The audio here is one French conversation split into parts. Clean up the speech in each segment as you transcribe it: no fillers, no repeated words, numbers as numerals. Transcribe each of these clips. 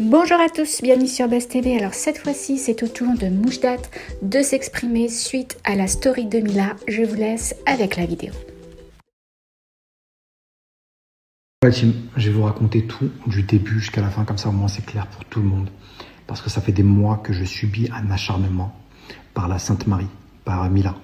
Bonjour à tous, bienvenue sur Buzz TV. Alors cette fois-ci, c'est au tour de Moujdat de s'exprimer suite à la story de Mila. Je vous laisse avec la vidéo. Ouais, team, je vais vous raconter tout du début jusqu'à la fin, comme ça au moins c'est clair pour tout le monde. Parce que ça fait des mois que je subis un acharnement par la Sainte Marie, par Mila.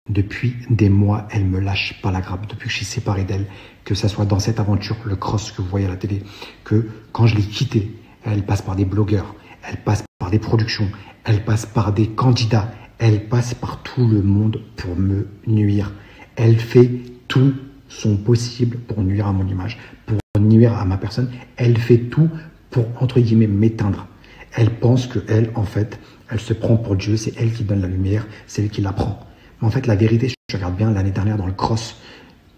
Depuis des mois, elle me lâche pas la grappe. Depuis que je suis séparé d'elle, que ça soit dans cette aventure, le cross que vous voyez à la télé, que quand je l'ai quittée, elle passe par des blogueurs, elle passe par des productions, elle passe par des candidats, elle passe par tout le monde pour me nuire. Elle fait tout son possible pour nuire à mon image, pour nuire à ma personne. Elle fait tout pour, entre guillemets, m'éteindre. Elle pense que elle, en fait, elle se prend pour Dieu, c'est elle qui donne la lumière, c'est elle qui la prend. Mais en fait, la vérité, si tu regardes bien, l'année dernière dans le cross,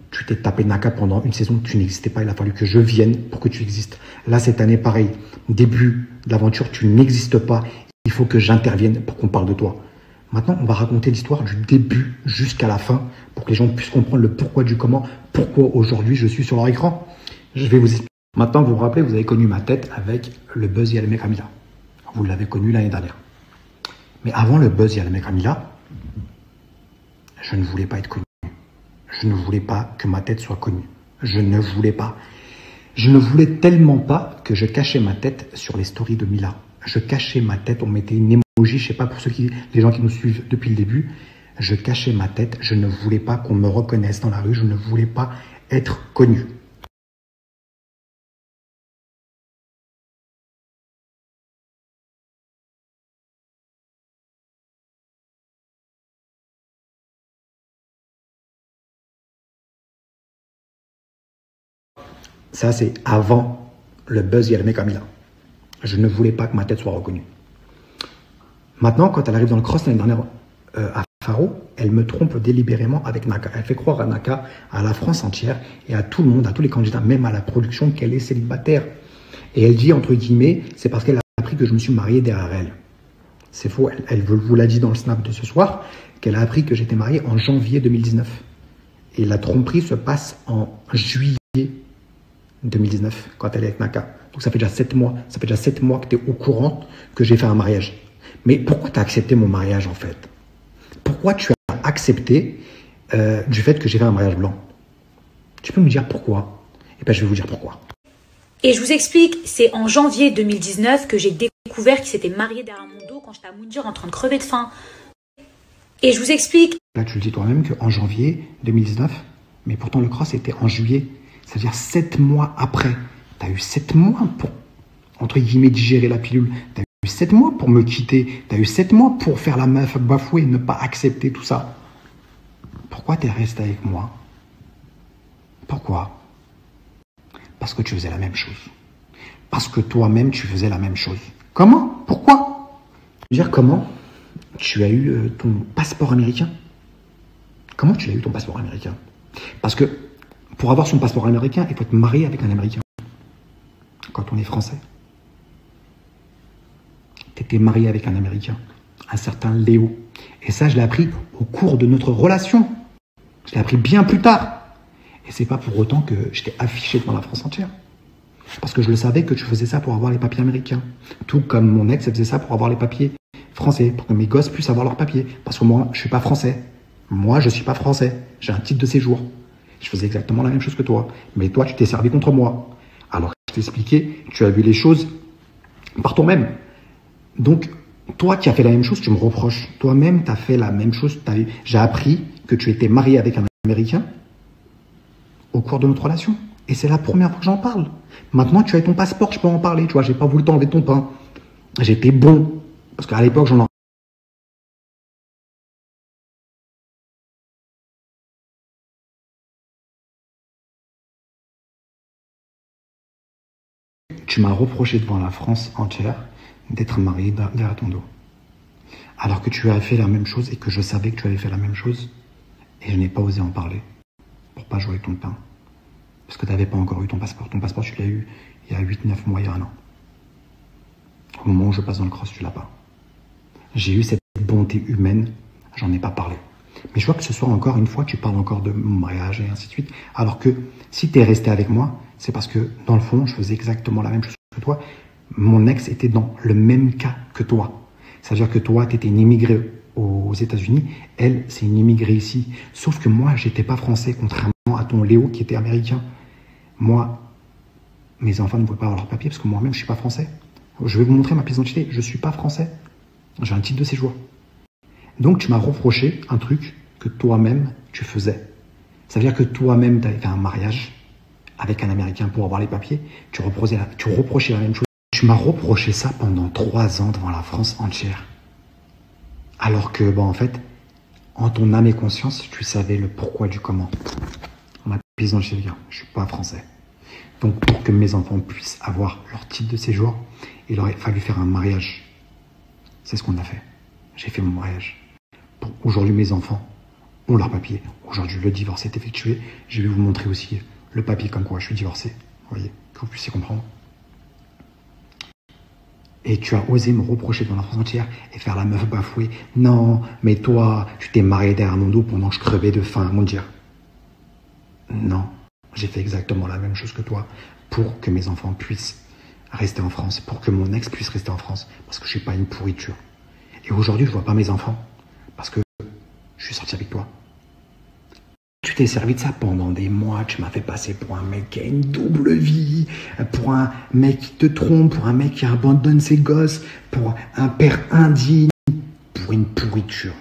tu t'es tapé Naka pendant une saison, tu n'existais pas, il a fallu que je vienne pour que tu existes. Là, cette année, pareil, début de l'aventure, tu n'existes pas, il faut que j'intervienne pour qu'on parle de toi. Maintenant, on va raconter l'histoire du début jusqu'à la fin pour que les gens puissent comprendre le pourquoi du comment, pourquoi aujourd'hui je suis sur leur écran. Je vais vous expliquer. Maintenant, vous vous rappelez, vous avez connu ma tête avec le Buzz Yalmé Camila. Vous l'avez connu l'année dernière. Mais avant le Buzz Yalmé Camila, je ne voulais pas être connu. Je ne voulais pas que ma tête soit connue. Je ne voulais pas. Je ne voulais tellement pas que je cachais ma tête sur les stories de Mila. Je cachais ma tête, on mettait une emoji, je sais pas pour les gens qui nous suivent depuis le début. Je cachais ma tête, je ne voulais pas qu'on me reconnaisse dans la rue, je ne voulais pas être connu. Ça, c'est avant le Buzz Yalmé Camila. Je ne voulais pas que ma tête soit reconnue. Maintenant, quand elle arrive dans le cross l'année dernière à Faro, elle me trompe délibérément avec Naka. Elle fait croire à Naka, à la France entière et à tout le monde, à tous les candidats, même à la production, qu'elle est célibataire. Et elle dit, entre guillemets, c'est parce qu'elle a appris que je me suis marié derrière elle. C'est faux, elle vous l'a dit dans le snap de ce soir, qu'elle a appris que j'étais marié en janvier 2019. Et la tromperie se passe en juillet 2019, quand elle est avec Naka. Donc ça fait déjà 7 mois. Ça fait déjà 7 mois que tu es au courant que j'ai fait un mariage. Mais pourquoi tu as accepté mon mariage, en fait? Pourquoi tu as accepté du fait que j'ai fait un mariage blanc? Tu peux me dire pourquoi? Eh bien, je vais vous dire pourquoi. Et je vous explique, c'est en janvier 2019 que j'ai découvert qu'il s'était marié derrière mon dos quand j'étais à Moundir en train de crever de faim. Et je vous explique... Là, tu le dis toi-même qu'en janvier 2019, mais pourtant le cross était en juillet. C'est-à-dire 7 mois après. Tu as eu 7 mois pour, entre guillemets, digérer la pilule. Tu as eu 7 mois pour me quitter. Tu as eu 7 mois pour faire la meuf bafouée, ne pas accepter tout ça. Pourquoi tu es resté avec moi? Pourquoi? Parce que tu faisais la même chose. Parce que toi-même, tu faisais la même chose. Comment? Pourquoi? Je veux dire, comment tu as eu ton passeport américain? Comment tu as eu ton passeport américain? Parce que pour avoir son passeport américain, il faut être marié avec un Américain. Quand on est français. Tu étais marié avec un Américain, un certain Léo. Et ça, je l'ai appris au cours de notre relation. Je l'ai appris bien plus tard. Et c'est pas pour autant que je t'ai affiché devant la France entière. Parce que je le savais que tu faisais ça pour avoir les papiers américains. Tout comme mon ex faisait ça pour avoir les papiers français, pour que mes gosses puissent avoir leurs papiers. Parce que moi, je suis pas français. Moi, je suis pas français. J'ai un titre de séjour. Je faisais exactement la même chose que toi. Mais toi, tu t'es servi contre moi. Alors, je t'ai expliqué, tu as vu les choses par toi-même. Donc, toi qui as fait la même chose, tu me reproches. Toi-même, tu as fait la même chose. J'ai appris que tu étais marié avec un Américain au cours de notre relation. Et c'est la première fois que j'en parle. Maintenant, tu as ton passeport, je peux en parler. Tu vois, j'ai pas voulu t'enlever ton pain. J'étais bon. Parce qu'à l'époque, j'en Tu m'as reproché devant la France entière d'être marié derrière ton dos. Alors que tu as fait la même chose et que je savais que tu avais fait la même chose. Et je n'ai pas osé en parler pour pas jouer avec ton pain. Parce que tu n'avais pas encore eu ton passeport. Ton passeport, tu l'as eu il y a 8-9 mois, il y a 1 an. Au moment où je passe dans le cross, tu l'as pas. J'ai eu cette bonté humaine, j'en ai pas parlé. Mais je vois que ce soir, encore une fois, tu parles encore de mon mariage et ainsi de suite. Alors que si tu es resté avec moi, c'est parce que, dans le fond, je faisais exactement la même chose que toi. Mon ex était dans le même cas que toi. C'est-à-dire que toi, tu étais une immigrée aux États-Unis. Elle, c'est une immigrée ici. Sauf que moi, j'étais pas français, contrairement à ton Léo qui était américain. Moi, mes enfants ne pouvaient pas avoir leur papier parce que moi-même, je suis pas français. Je vais vous montrer ma pièce d'identité. Je suis pas français. J'ai un titre de séjour. Donc, tu m'as reproché un truc que toi-même, tu faisais. Ça veut dire que toi-même, tu avais fait un mariage avec un Américain pour avoir les papiers. Tu reprochais la même chose. Tu m'as reproché ça pendant 3 ans devant la France entière. Alors que, en fait, en ton âme et conscience, tu savais le pourquoi du comment. Ma pièce d'identité, je suis pas français. Donc, pour que mes enfants puissent avoir leur titre de séjour, il aurait fallu faire un mariage. C'est ce qu'on a fait. J'ai fait mon mariage. Aujourd'hui, mes enfants ont leur papier. Aujourd'hui, le divorce est effectué. Je vais vous montrer aussi le papier comme quoi je suis divorcé. Vous voyez, que vous puissiez comprendre. Et tu as osé me reprocher devant la France entière et faire la meuf bafouée. Non, mais toi, tu t'es marié derrière mon dos pendant que je crevais de faim, mon Dieu. Non, j'ai fait exactement la même chose que toi pour que mes enfants puissent rester en France, pour que mon ex puisse rester en France, parce que je ne suis pas une pourriture. Et aujourd'hui, je ne vois pas mes enfants, parce que je suis sorti avec toi. Tu t'es servi de ça pendant des mois, tu m'as fait passer pour un mec qui a une double vie, pour un mec qui te trompe, pour un mec qui abandonne ses gosses, pour un père indigne, pour une pourriture.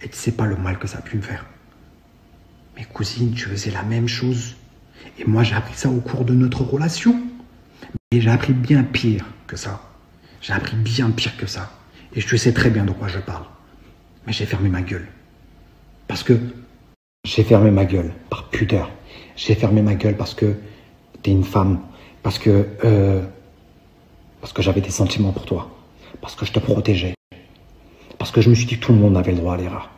Et tu sais pas le mal que ça a pu me faire. Mes cousines, tu faisais la même chose. Et moi, j'ai appris ça au cours de notre relation. Et j'ai appris bien pire que ça. J'ai appris bien pire que ça. Et je sais très bien de quoi je parle. Mais j'ai fermé ma gueule. Parce que j'ai fermé ma gueule par pudeur. J'ai fermé ma gueule parce que t'es une femme. Parce que j'avais des sentiments pour toi. Parce que je te protégeais. Parce que je me suis dit que tout le monde avait le droit à l'erreur.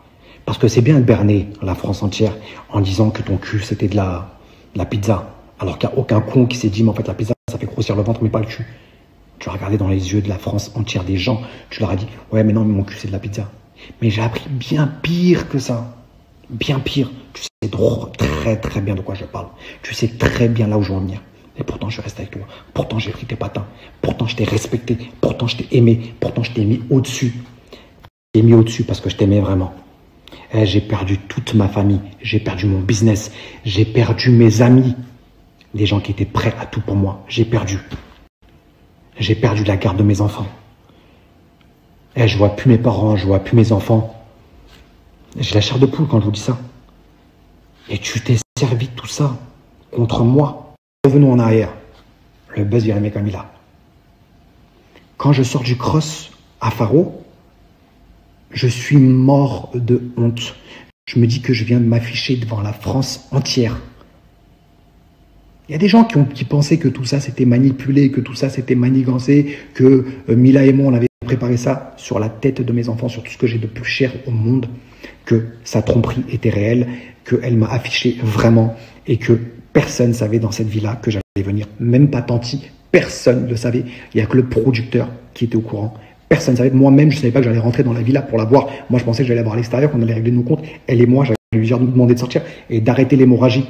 Parce que c'est bien de berner la France entière en disant que ton cul c'était de la pizza. Alors qu'il n'y a aucun con qui s'est dit mais en fait la pizza ça fait grossir le ventre mais pas le cul. Tu as regardé dans les yeux de la France entière des gens. Tu leur as dit ouais mais non mais mon cul c'est de la pizza. Mais j'ai appris bien pire que ça. Bien pire. Tu sais très très bien de quoi je parle. Tu sais très bien là où je veux en venir. Et pourtant je reste avec toi. Pourtant j'ai pris tes patins. Pourtant je t'ai respecté. Pourtant je t'ai aimé. Pourtant je t'ai mis au-dessus. Je t'ai mis au-dessus parce que je t'aimais vraiment. J'ai perdu toute ma famille. J'ai perdu mon business. J'ai perdu mes amis. Les gens qui étaient prêts à tout pour moi. J'ai perdu. J'ai perdu la garde de mes enfants. Je vois plus mes parents. Je vois plus mes enfants. J'ai la chair de poule quand je vous dis ça. Et tu t'es servi de tout ça contre moi. Revenons en arrière. Le buzz Jérémy Camila. Quand je sors du cross à Faro, je suis mort de honte. Je me dis que je viens de m'afficher devant la France entière. Il y a des gens qui pensaient que tout ça c'était manipulé, que tout ça c'était manigancé, que Mila et moi on avait préparé ça sur la tête de mes enfants, sur tout ce que j'ai de plus cher au monde, que sa tromperie était réelle, qu'elle m'a affiché vraiment et que personne ne savait dans cette vie-là que j'allais venir, même pas Tanti, personne ne le savait. Il n'y a que le producteur qui était au courant. Personne ne savait. Moi-même, je ne savais pas que j'allais rentrer dans la villa pour la voir. Moi, je pensais que j'allais la voir à l'extérieur, qu'on allait régler nos comptes. Elle et moi, j'allais lui demander de sortir et d'arrêter l'hémorragie.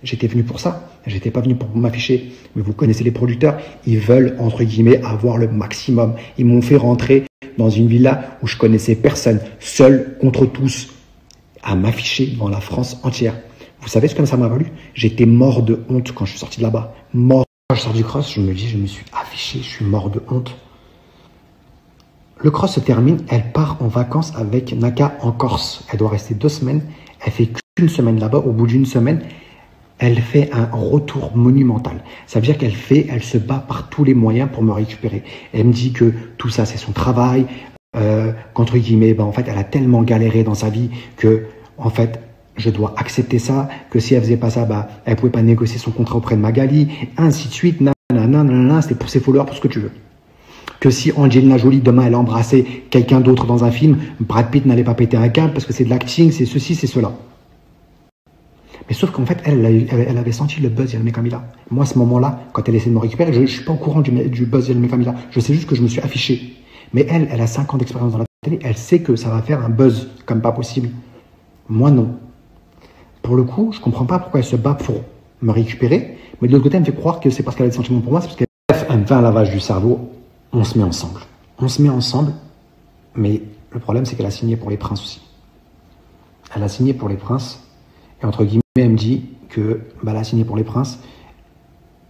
J'étais venu pour ça. J'étais pas venu pour m'afficher. Mais vous connaissez les producteurs. Ils veulent, entre guillemets, avoir le maximum. Ils m'ont fait rentrer dans une villa où je connaissais personne. Seul contre tous. À m'afficher devant la France entière. Vous savez ce que ça m'a valu? J'étais mort de honte quand je suis sorti de là-bas. Mort. Quand je sors du cross, je me dis, je me suis affiché. Je suis mort de honte. Le cross se termine, elle part en vacances avec Naka en Corse. Elle doit rester 2 semaines. Elle fait qu'une semaine là-bas. Au bout d'une semaine, elle fait un retour monumental. Ça veut dire elle se bat par tous les moyens pour me récupérer. Elle me dit que tout ça, c'est son travail. Qu'entre guillemets, en fait, elle a tellement galéré dans sa vie que, en fait, je dois accepter ça. Que si elle faisait pas ça, elle pouvait pas négocier son contrat auprès de Magali. Ainsi de suite. C'était pour ses followers, pour ce que tu veux. Que si Angelina Jolie, demain, elle embrassait quelqu'un d'autre dans un film, Brad Pitt n'allait pas péter un câble parce que c'est de l'acting, c'est ceci, c'est cela. Mais sauf qu'en fait, elle avait senti le buzz Jérémy Camila. Moi, à ce moment-là, quand elle essaie de me récupérer, je ne suis pas au courant du buzz Jérémy Camila. Je sais juste que je me suis affiché. Mais elle a 5 ans d'expérience dans la télé. Elle sait que ça va faire un buzz comme pas possible. Moi, non. Pour le coup, je ne comprends pas pourquoi elle se bat pour me récupérer. Mais de l'autre côté, elle me fait croire que c'est parce qu'elle a des sentiments pour moi. C'est parce qu'elle me fait un lavage du cerveau on se met ensemble. On se met ensemble, mais le problème, c'est qu'elle a signé pour les princes aussi. Elle a signé pour les princes, et entre guillemets, elle me dit que elle a signé pour les princes.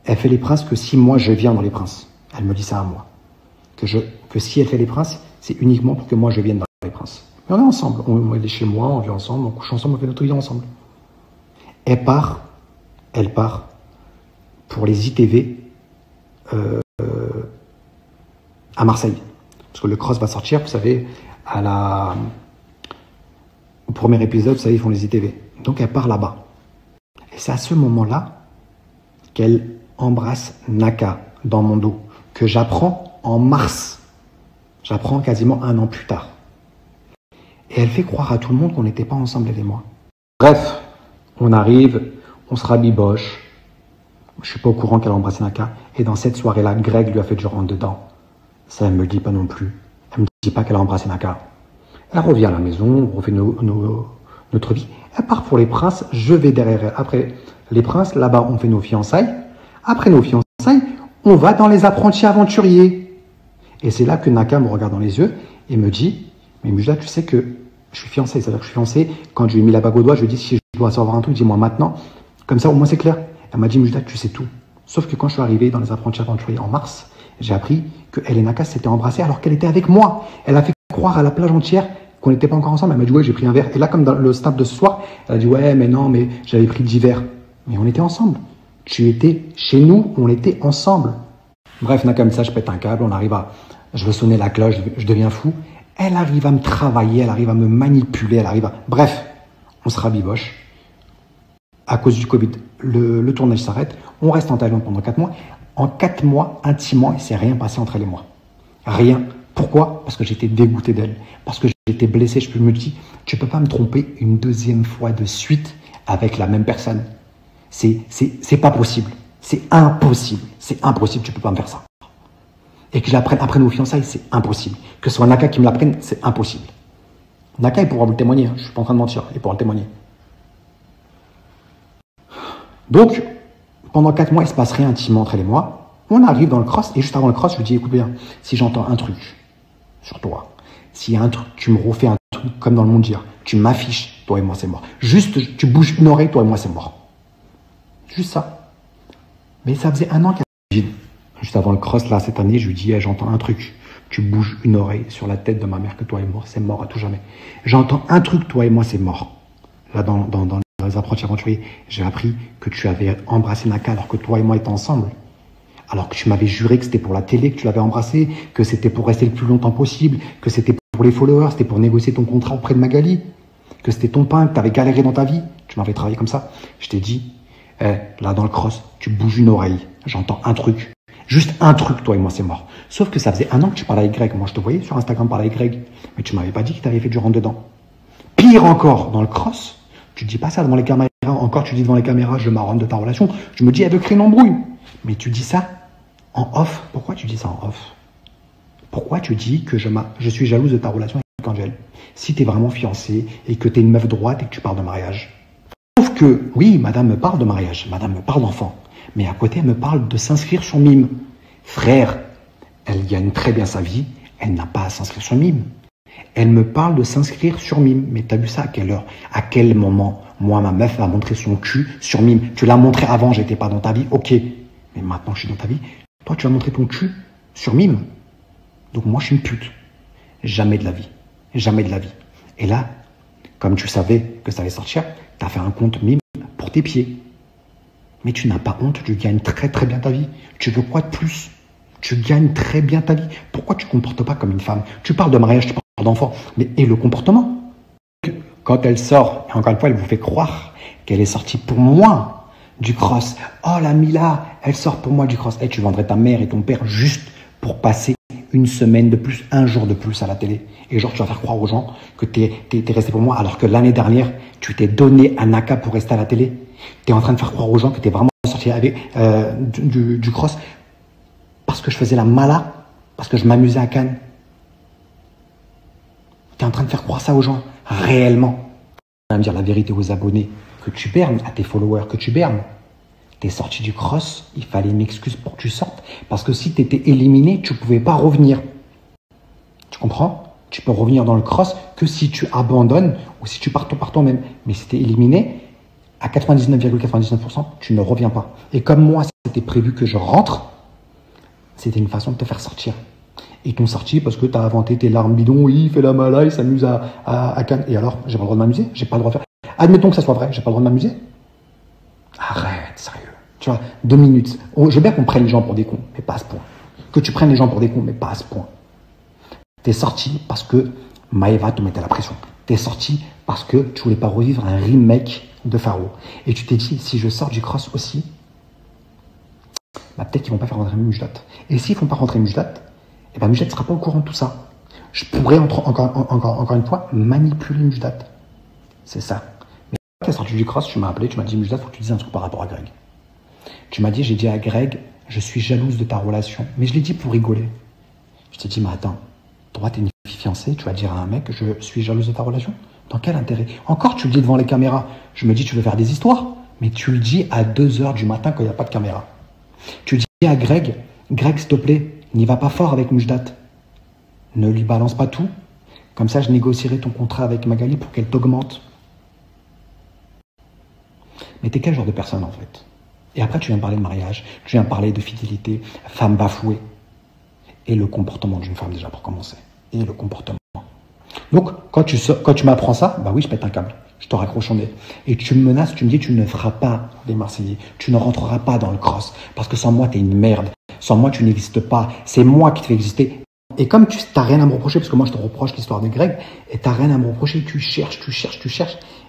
Elle fait les princes que si moi je viens dans les princes. Elle me dit ça à moi. Que si elle fait les princes, c'est uniquement pour que moi je vienne dans les princes. Mais on est ensemble. Elle est chez moi, on vit ensemble, on couche ensemble, on fait notre vie ensemble. Elle part pour les ITV à Marseille. Parce que le cross va sortir, vous savez, au premier épisode, vous savez, ils font les ITV. Donc elle part là-bas. Et c'est à ce moment-là qu'elle embrasse Naka dans mon dos, que j'apprends en mars. J'apprends quasiment 1 an plus tard. Et elle fait croire à tout le monde qu'on n'était pas ensemble, elle et moi. Bref, on arrive, on se rabiboche. Je ne suis pas au courant qu'elle a embrassé Naka. Et dans cette soirée-là, Greg lui a fait du rentre dedans. Ça, elle ne me le dit pas non plus. Elle ne me dit pas qu'elle a embrassé Naka. Elle revient à la maison, on refait notre vie. Elle part pour les princes, je vais derrière elle. Après les princes, là-bas, on fait nos fiançailles. Après nos fiançailles, on va dans les apprentis aventuriers. Et c'est là que Naka me regarde dans les yeux et me dit, mais Mujda, tu sais que je suis fiancé. C'est-à-dire que je suis fiancé. Quand je lui ai mis la bague au doigt, je lui ai dit, si je dois savoir un truc, dis-moi maintenant. Comme ça, au moins, c'est clair. Elle m'a dit, Mujda, tu sais tout. Sauf que quand je suis arrivé dans les apprentis aventuriers en mars, j'ai appris que elle et Naka s'étaient embrassés alors qu'elle était avec moi. Elle a fait croire à la plage entière qu'on n'était pas encore ensemble. Elle m'a dit, ouais, j'ai pris un verre. Et là, comme dans le snap de ce soir, elle a dit, ouais, mais non, mais j'avais pris 10 verres. Mais on était ensemble. Tu étais chez nous, on était ensemble. Bref, Naka me dit ça, je pète un câble, je veux sonner la cloche, je deviens fou. Elle arrive à me travailler, elle arrive à me manipuler, Bref, on se rabiboche. À cause du Covid, le tournage s'arrête. On reste en Thaïlande pendant 4 mois. En 4 mois, intimement, il ne s'est rien passé entre elle et moi. Rien. Pourquoi? Parce que j'étais dégoûté d'elle. Parce que j'étais blessé. Je me dis, tu ne peux pas me tromper une 2e fois de suite avec la même personne. C'est pas possible. C'est impossible. C'est impossible. Tu ne peux pas me faire ça. Et que je la prenne après nos fiançailles, c'est impossible. Que ce soit Naka qui me la prenne, c'est impossible. Naka, il pourra vous le témoigner. Je ne suis pas en train de mentir. Il pourra le témoigner. Donc, pendant 4 mois, il ne se passe rien intimement entre elle et moi. On arrive dans le cross, et juste avant le cross, je lui dis, écoute bien, si j'entends un truc sur toi, s'il y a un truc, tu me refais un truc comme dans le monde dire, tu m'affiches, toi et moi, c'est mort. Juste, tu bouges une oreille, toi et moi, c'est mort. Juste ça. Mais ça faisait 1 an qu'elle avait vide. Juste avant le cross, là, cette année, je lui dis, hey, j'entends un truc. Tu bouges une oreille sur la tête de ma mère que toi et moi, c'est mort à tout jamais. J'entends un truc, toi et moi, c'est mort. Là, dans les apprentis aventuriers, j'ai appris que tu avais embrassé Naka alors que toi et moi étions ensemble. Alors que tu m'avais juré que c'était pour la télé que tu l'avais embrassé, que c'était pour rester le plus longtemps possible, que c'était pour les followers, c'était pour négocier ton contrat auprès de Magali, que c'était ton pain, que tu avais galéré dans ta vie. Tu m'avais travaillé comme ça. Je t'ai dit, là dans le cross, tu bouges une oreille. J'entends un truc. Juste un truc, toi et moi, c'est mort. Sauf que ça faisait 1 an que tu parlais avec Greg. Moi, je te voyais sur Instagram parler avec Greg. Mais tu m'avais pas dit que tu avais fait du rentre dedans. Pire encore, dans le cross, tu dis pas ça devant les caméras. Encore, tu dis devant les caméras, je m'arronne de ta relation. Je me dis, elle veut créer une embrouille. Mais tu dis ça en off. Pourquoi tu dis ça en off? Pourquoi tu dis que je suis jalouse de ta relation avec Angel? Si tu es vraiment fiancé et que tu es une meuf droite et que tu parles de mariage. Sauf que, oui, madame me parle de mariage. Madame me parle d'enfant. Mais à côté, elle me parle de s'inscrire sur Mime. Frère, elle gagne très bien sa vie. Elle n'a pas à s'inscrire sur Mime. Elle me parle de s'inscrire sur Mime. Mais t'as vu ça à quelle heure? À quel moment? Moi, ma meuf m'a montré son cul sur Mime. Tu l'as montré avant, j'étais pas dans ta vie. Ok. Mais maintenant, je suis dans ta vie. Toi, tu as montré ton cul sur Mime. Donc moi, je suis une pute. Jamais de la vie. Jamais de la vie. Et là, comme tu savais que ça allait sortir, tu as fait un compte Mime pour tes pieds. Mais tu n'as pas honte, tu gagnes très très bien ta vie. Tu veux quoi de plus? Tu gagnes très bien ta vie. Pourquoi tu ne te comportes pas comme une femme? Tu parles de mariage, tu parles d'enfant. Mais et le comportement? Quand elle sort, et encore une fois, elle vous fait croire qu'elle est sortie pour moi du cross. Oh la Mila, elle sort pour moi du cross. Et tu vendrais ta mère et ton père juste pour passer une semaine de plus, un jour de plus à la télé. Et genre, tu vas faire croire aux gens que t'es resté pour moi, alors que l'année dernière, tu t'es donné à Naka pour rester à la télé. Tu es en train de faire croire aux gens que tu es vraiment sorti avec, du cross parce que je faisais la mala, parce que je m'amusais à Cannes. Tu es en train de faire croire ça aux gens, réellement. Tu vas me dire la vérité aux abonnés, que tu bernes, à tes followers, que tu bernes. T'es sorti du cross, il fallait une excuse pour que tu sortes. Parce que si tu étais éliminé, tu ne pouvais pas revenir. Tu comprends? Tu peux revenir dans le cross que si tu abandonnes ou si tu pars par toi-même. Mais si tu es éliminé, à 99,99%, tu ne reviens pas. Et comme moi, c'était prévu que je rentre, c'était une façon de te faire sortir. Ils t'ont sorti parce que tu as inventé tes larmes bidons. Oui, il fait la mala, il s'amuse à calmer. Et alors, j'ai pas le droit de m'amuser? J'ai pas le droit de faire. Admettons que ça soit vrai, j'ai pas le droit de m'amuser? Arrête, sérieux. Tu vois, 2 minutes. Je veux bien qu'on prenne les gens pour des cons, mais pas à ce point. Que tu prennes les gens pour des cons, mais pas à ce point. T'es sorti parce que Maëva te mettait la pression. T'es sorti parce que tu voulais pas revivre un remake de Pharaon. Et tu t'es dit, si je sors du cross aussi, bah peut-être qu'ils vont pas faire rentrer Mujdat. Et s'ils font pas rentrer Mujdat, eh ben Mujdat ne sera pas au courant de tout ça. Je pourrais encore une fois manipuler Mujdat. C'est ça. Mais quand tu es sorti du cross, tu m'as appelé, tu m'as dit Mujdat, il faut que tu dises un truc par rapport à Greg. Tu m'as dit, j'ai dit à Greg, je suis jalouse de ta relation. Mais je l'ai dit pour rigoler. Je t'ai dit, mais attends, toi, t'es une fille fiancée, tu vas dire à un mec, je suis jalouse de ta relation? Dans quel intérêt? Encore, tu le dis devant les caméras. Je me dis, tu veux faire des histoires? Mais tu le dis à 2 h du matin quand il n'y a pas de caméra. Tu dis à Greg, Greg, s'il te plaît, n'y va pas fort avec Mujdat. Ne lui balance pas tout. Comme ça, je négocierai ton contrat avec Magali pour qu'elle t'augmente. Mais t'es quel genre de personne, en fait? Et après, tu viens parler de mariage, tu viens parler de fidélité, femme bafouée. Et le comportement d'une femme, déjà, pour commencer. Et le comportement. Donc, quand tu m'apprends ça, bah oui, je pète un câble. Je te raccroche au nez. Et tu me menaces, tu me dis, tu ne feras pas les Marseillais. Tu ne rentreras pas dans le cross. Parce que sans moi, tu es une merde. Sans moi, tu n'existes pas. C'est moi qui te fais exister. Et comme tu n'as rien à me reprocher, parce que moi, je te reproche l'histoire de Greg, et tu n'as rien à me reprocher, tu cherches,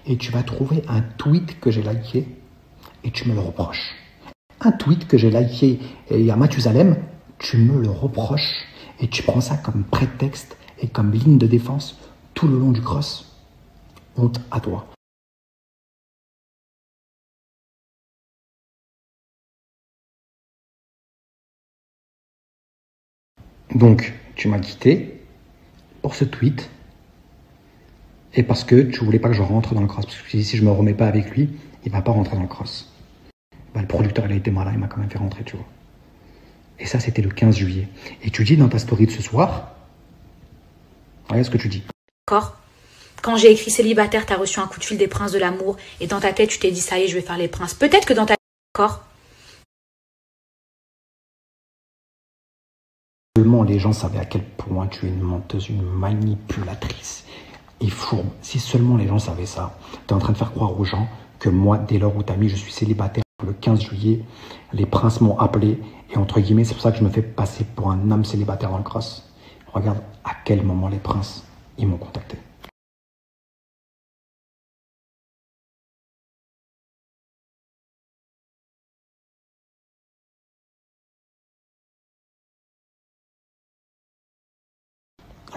et tu vas trouver un tweet que j'ai liké, et tu me le reproches. Un tweet que j'ai liké il y a Mathusalem, tu me le reproches, et tu prends ça comme prétexte et comme ligne de défense tout le long du cross. Honte à toi. Donc, tu m'as quitté pour ce tweet et parce que tu voulais pas que je rentre dans le cross. Parce que si je me remets pas avec lui, il va pas rentrer dans le cross. Bah, le producteur, il a été malin, il m'a quand même fait rentrer, tu vois. Et ça, c'était le 15 juillet. Et tu dis dans ta story de ce soir, regarde ce que tu dis. D'accord. Quand j'ai écrit célibataire, t'as reçu un coup de fil des princes de l'amour et dans ta tête, tu t'es dit, ça y est, je vais faire les princes. Peut-être que dans ta tête, d'accord. Seulement les gens savaient à quel point tu es une menteuse, une manipulatrice et fourbe. Si seulement les gens savaient ça, tu es en train de faire croire aux gens que moi, dès lors où tu as mis je suis célibataire, le 15 juillet, les princes m'ont appelé et entre guillemets, c'est pour ça que je me fais passer pour un homme célibataire dans le cross. Regarde à quel moment les princes, ils m'ont contacté.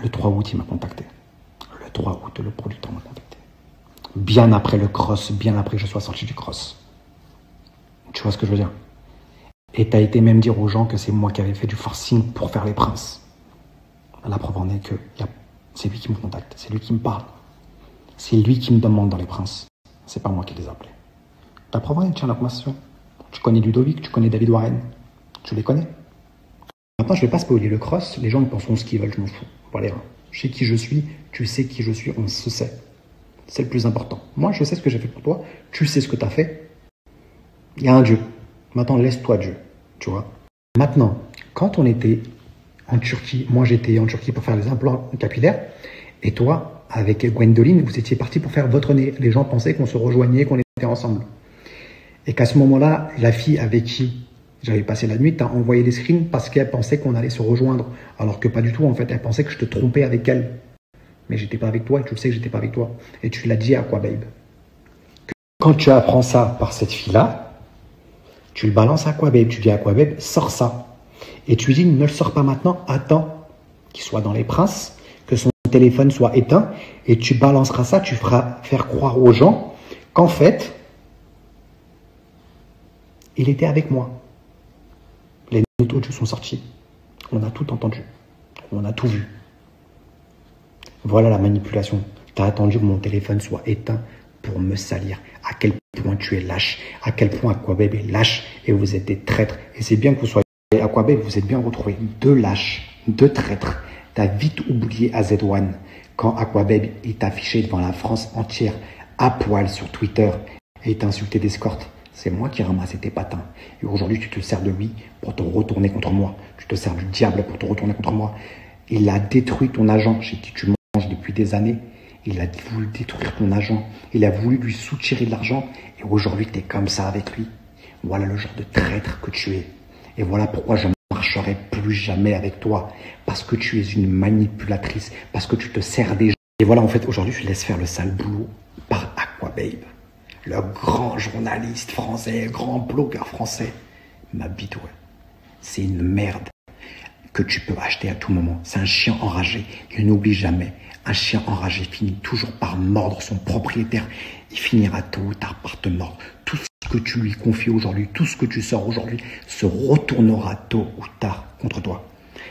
Le 3 août, il m'a contacté. Le 3 août, le producteur m'a contacté. Bien après le cross, bien après que je sois sorti du cross. Tu vois ce que je veux dire? Et tu as été même dire aux gens que c'est moi qui avais fait du forcing pour faire les princes. La preuve en est que c'est lui qui me contacte, c'est lui qui me parle. C'est lui qui me demande dans les princes. C'est pas moi qui les appelais. La preuve en est, tiens la conversation. Tu connais Ludovic, tu connais David Warren. Tu les connais? Maintenant, je ne vais pas spoiler le cross. Les gens me penseront ce qu'ils veulent, je m'en fous. Voilà, je sais qui je suis, tu sais qui je suis, on se sait. C'est le plus important. Moi, je sais ce que j'ai fait pour toi, tu sais ce que tu as fait. Il y a un Dieu. Maintenant, laisse-toi Dieu, tu vois. Maintenant, quand on était en Turquie, moi j'étais en Turquie pour faire les implants capillaires, et toi, avec Gwendoline, vous étiez partis pour faire votre nez. Les gens pensaient qu'on se rejoignait, qu'on était ensemble. Et qu'à ce moment-là, la fille avec qui j'avais passé la nuit, t'as envoyé des screens parce qu'elle pensait qu'on allait se rejoindre. Alors que pas du tout, en fait. Elle pensait que je te trompais avec elle. Mais j'étais pas avec toi et tu le sais que j'étais pas avec toi. Et tu l'as dit à quoi, babe? Quand tu apprends ça par cette fille-là, tu le balances à quoi, babe? Tu dis à quoi, babe? Sors ça. Et tu lui dis, ne le sors pas maintenant, attends qu'il soit dans les princes, que son téléphone soit éteint, et tu balanceras ça, tu feras faire croire aux gens qu'en fait, il était avec moi. Les notes audio sont sortis. On a tout entendu. On a tout vu. Voilà la manipulation. Tu as attendu que mon téléphone soit éteint pour me salir. À quel point tu es lâche, à quel point Aquababe est lâche et vous êtes des traîtres. Et c'est bien que vous soyez Aquababe, vous êtes bien retrouvés. Deux lâches, deux traîtres. T'as vite oublié AZ1 quand Aquababe est affiché devant la France entière à poil sur Twitter et t'a insulté d'escorte. C'est moi qui ai ramassé tes patins. Et aujourd'hui, tu te sers de lui pour te retourner contre moi. Tu te sers du diable pour te retourner contre moi. Il a détruit ton agent chez qui tu manges depuis des années. Il a voulu détruire ton agent. Il a voulu lui soutirer de l'argent. Et aujourd'hui, tu es comme ça avec lui. Voilà le genre de traître que tu es. Et voilà pourquoi je ne marcherai plus jamais avec toi. Parce que tu es une manipulatrice. Parce que tu te sers des gens. Et voilà, en fait, aujourd'hui, je laisse faire le sale boulot par Aquababe. Le grand journaliste français, grand blogueur français. Ma bite, ouais. C'est une merde que tu peux acheter à tout moment. C'est un chien enragé. Il n'oublie jamais. Un chien enragé finit toujours par mordre son propriétaire. Il finira tôt ou tard par te mordre. Tout ce que tu lui confies aujourd'hui, tout ce que tu sors aujourd'hui, se retournera tôt ou tard contre toi.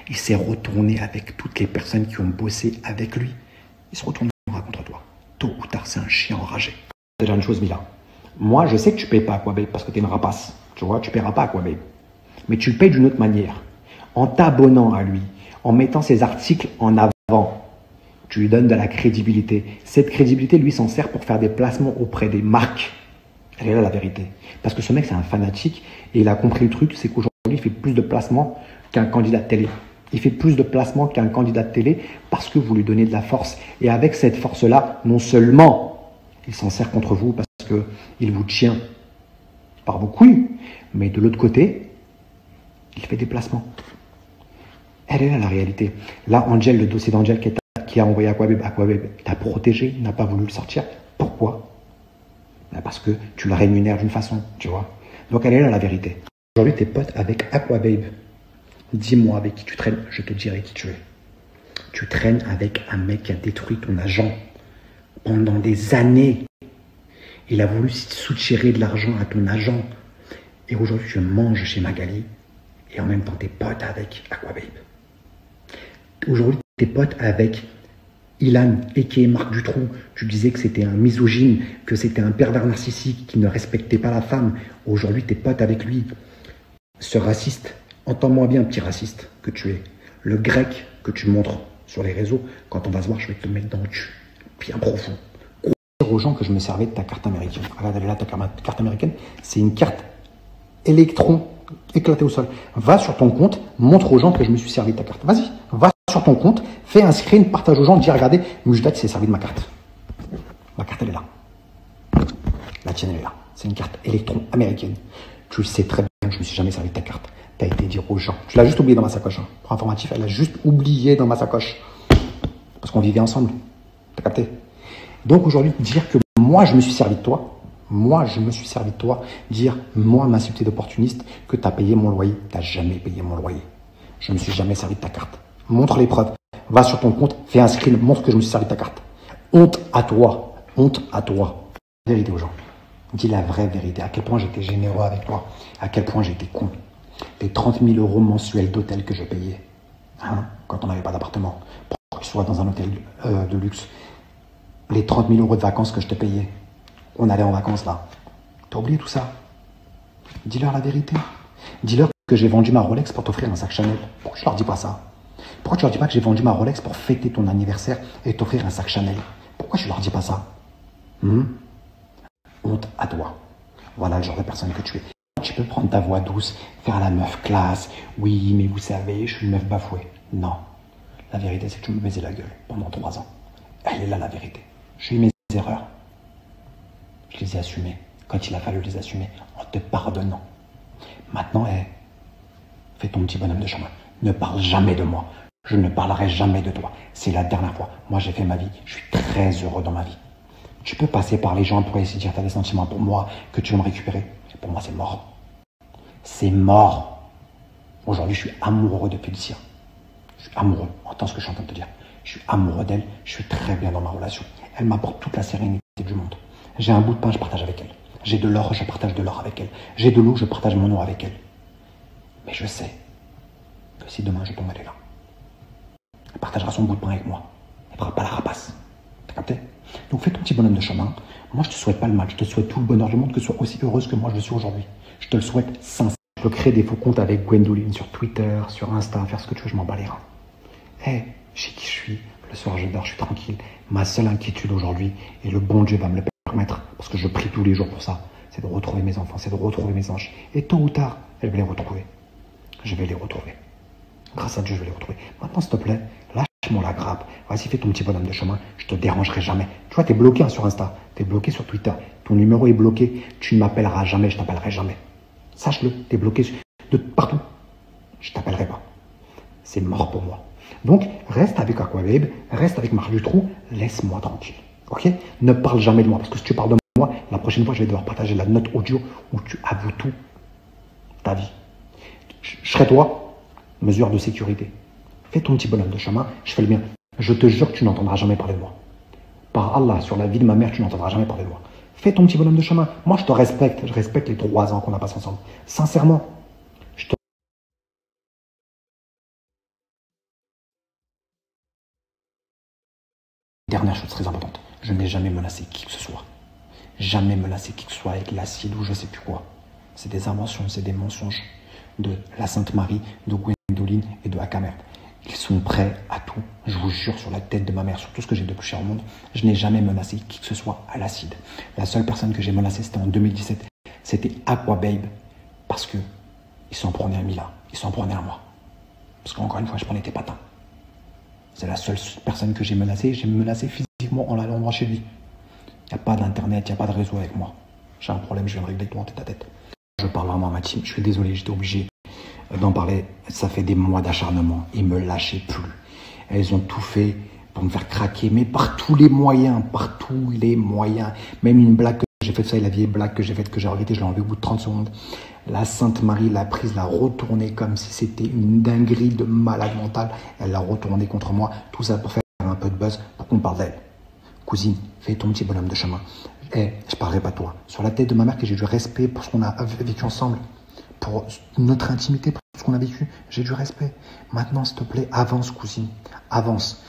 Il s'est retourné avec toutes les personnes qui ont bossé avec lui. Il se retournera contre toi. Tôt ou tard, c'est un chien enragé. Déjà une chose, Mila. Moi, je sais que tu ne payes pas Aquababe parce que tu es une rapace. Tu vois, tu ne paieras pas Aquababe. Mais tu le payes d'une autre manière. En t'abonnant à lui, en mettant ses articles en avant, tu lui donnes de la crédibilité. Cette crédibilité, lui, s'en sert pour faire des placements auprès des marques. Elle est là la vérité. Parce que ce mec, c'est un fanatique et il a compris le truc, c'est qu'aujourd'hui, il fait plus de placements qu'un candidat de télé. Il fait plus de placements qu'un candidat de télé parce que vous lui donnez de la force. Et avec cette force-là, non seulement il s'en sert contre vous parce qu'il vous tient par vos couilles, mais de l'autre côté, il fait des placements. Elle est là la réalité. Là, Angel, le dossier d'Angel qui a envoyé Aquababe t'a protégé, il n'a pas voulu le sortir. Pourquoi? Parce que tu le rémunères d'une façon, tu vois. Donc elle est là la vérité. Aujourd'hui, t'es pote avec Aquababe. Dis-moi avec qui tu traînes, je te dirai qui tu es. Tu traînes avec un mec qui a détruit ton agent pendant des années. Il a voulu soutirer de l'argent à ton agent. Et aujourd'hui, tu manges chez Magali. Et en même temps, tu es pote avec Aquababe. Aujourd'hui, tu es pote avec Ilan, a.k.a. Marc Dutroux. Tu disais que c'était un misogyne, que c'était un pervers narcissique, qui ne respectait pas la femme. Aujourd'hui, tu es pote avec lui. Ce raciste, entends-moi bien, petit raciste que tu es. Le grec que tu montres sur les réseaux, quand on va se voir, je vais te le mettre dans le cul. Bien profond. Aux gens que je me servais de ta carte américaine. Regarde là, ta carte américaine, c'est une carte électron éclatée au sol. Va sur ton compte, montre aux gens que je me suis servi de ta carte. Vas-y, va sur ton compte, fais un screen, partage aux gens, dis regardez, Moujdat s'est servi de ma carte. Ma carte, elle est là. La tienne, elle est là. C'est une carte électron américaine. Tu le sais très bien que je ne me suis jamais servi de ta carte. Tu as été dire aux gens. Tu l'as juste oublié dans ma sacoche. Hein. Pour informatif, elle l'a juste oublié dans ma sacoche. Parce qu'on vivait ensemble. T'as capté? Donc aujourd'hui, dire que moi je me suis servi de toi, dire moi m'insulter d'opportuniste, que tu as payé mon loyer, tu n'as jamais payé mon loyer. Je ne me suis jamais servi de ta carte. Montre les preuves, va sur ton compte, fais un screen, montre que je me suis servi de ta carte. Honte à toi, honte à toi. Vérité aux gens, dis la vraie vérité, à quel point j'étais généreux avec toi, à quel point j'étais con. Les 30 000 € mensuels d'hôtel que je payais, hein, quand on n'avait pas d'appartement, pour que je sois dans un hôtel de luxe. Les 30 000 € de vacances que je te payais. On allait en vacances là. T'as oublié tout ça? Dis-leur la vérité. Dis-leur que j'ai vendu ma Rolex pour t'offrir un sac Chanel. Pourquoi tu leur dis pas ça? Pourquoi tu leur dis pas que j'ai vendu ma Rolex pour fêter ton anniversaire et t'offrir un sac Chanel? Pourquoi tu leur dis pas ça? Honte à toi. Voilà le genre de personne que tu es. Tu peux prendre ta voix douce, faire la meuf classe. Oui, mais vous savez, je suis une meuf bafouée. Non. La vérité, c'est que tu me baisais la gueule pendant 3 ans. Elle est là la vérité. J'ai eu mes erreurs. Je les ai assumées quand il a fallu les assumer en te pardonnant. Maintenant, fais ton petit bonhomme de chemin. Ne parle jamais de moi. Je ne parlerai jamais de toi. C'est la dernière fois. Moi, j'ai fait ma vie. Je suis très heureux dans ma vie. Tu peux passer par les gens pour essayer de dire que tu as des sentiments pour moi, que tu veux me récupérer. Pour moi, c'est mort. C'est mort. Aujourd'hui, je suis amoureux de Félicia. Je suis amoureux. Entends ce que je suis en train de te dire. Je suis amoureux d'elle, je suis très bien dans ma relation. Elle m'apporte toute la sérénité du monde. J'ai un bout de pain, je partage avec elle. J'ai de l'or, je partage de l'or avec elle. J'ai de l'eau, je partage mon eau avec elle. Mais je sais que si demain je tombe, elle est là. Elle partagera son bout de pain avec moi. Elle ne fera pas la rapace. T'as capté? Donc fais ton petit bonhomme de chemin. Moi, je te souhaite pas le mal. Je te souhaite tout le bonheur du monde, que tu sois aussi heureuse que moi je le suis aujourd'hui. Je te le souhaite sincèrement. Je peux créer des faux comptes avec Gwendoline sur Twitter, sur Insta, faire ce que tu veux, je m'en bats les reins. Hé, je sais qui je suis. Le soir, je dors, je suis tranquille. Ma seule inquiétude aujourd'hui, et le bon Dieu va me le permettre, parce que je prie tous les jours pour ça, c'est de retrouver mes enfants, c'est de retrouver mes anges. Et tôt ou tard, je vais les retrouver. Je vais les retrouver. Grâce à Dieu, je vais les retrouver. Maintenant, s'il te plaît, lâche-moi la grappe. Vas-y, fais ton petit bonhomme de chemin. Je te dérangerai jamais. Tu vois, t'es bloqué sur Insta. T'es bloqué sur Twitter. Ton numéro est bloqué. Tu ne m'appelleras jamais. Je t'appellerai jamais. Sache-le. T'es bloqué de partout. Je t'appellerai pas. C'est mort pour moi. Donc, reste avec Aquababe. Reste avec Marc Dutroux. Laisse-moi tranquille. Ok? Ne parle jamais de moi. Parce que si tu parles de moi, la prochaine fois, je vais devoir partager la note audio où tu avoues tout. Ta vie. Je serai toi. Mesure de sécurité. Fais ton petit bonhomme de chemin, je fais le mien. Je te jure que tu n'entendras jamais parler de moi. Par Allah, sur la vie de ma mère, tu n'entendras jamais parler de moi. Fais ton petit bonhomme de chemin. Moi, je te respecte. Je respecte les 3 ans qu'on a passé ensemble. Sincèrement. Dernière chose très importante. Je n'ai jamais menacé qui que ce soit. Jamais menacé qui que ce soit avec l'acide ou je sais plus quoi. C'est des inventions, c'est des mensonges de la Sainte Marie, de Gwendoline et de Akamer. Ils sont prêts à tout. Je vous jure sur la tête de ma mère, sur tout ce que j'ai de plus cher au monde, je n'ai jamais menacé qui que ce soit à l'acide. La seule personne que j'ai menacée, c'était en 2017. C'était Aquababe. Parce que ils s'en prenaient à Mila. Ils s'en prenaient à moi. Parce qu'encore une fois, je prenais tes patins. C'est la seule personne que j'ai menacée. J'ai menacé physiquement en l'allant chez lui. Il n'y a pas d'internet, il n'y a pas de réseau avec moi. J'ai un problème, je viens de régler toi en tête à tête. Je parle vraiment à ma team. Je suis désolé, j'étais obligé d'en parler. Ça fait des mois d'acharnement. Ils me lâchaient plus. Elles ont tout fait pour me faire craquer, mais par tous les moyens, par tous les moyens. Même une blague que j'ai faite, ça, la vieille blague que j'ai faite, que j'ai regrettée, je l'ai enlevée au bout de 30 secondes. La Sainte Marie l'a prise, l'a retournée comme si c'était une dinguerie de malade mental. Elle l'a retournée contre moi. Tout ça pour faire un peu de buzz, pour qu'on parle d'elle. Cousine, fais ton petit bonhomme de chemin. Je parlerai pas de toi. Sur la tête de ma mère, que j'ai du respect pour ce qu'on a vécu ensemble, pour notre intimité, pour ce qu'on a vécu, j'ai du respect. Maintenant, s'il te plaît, avance, cousine. Avance.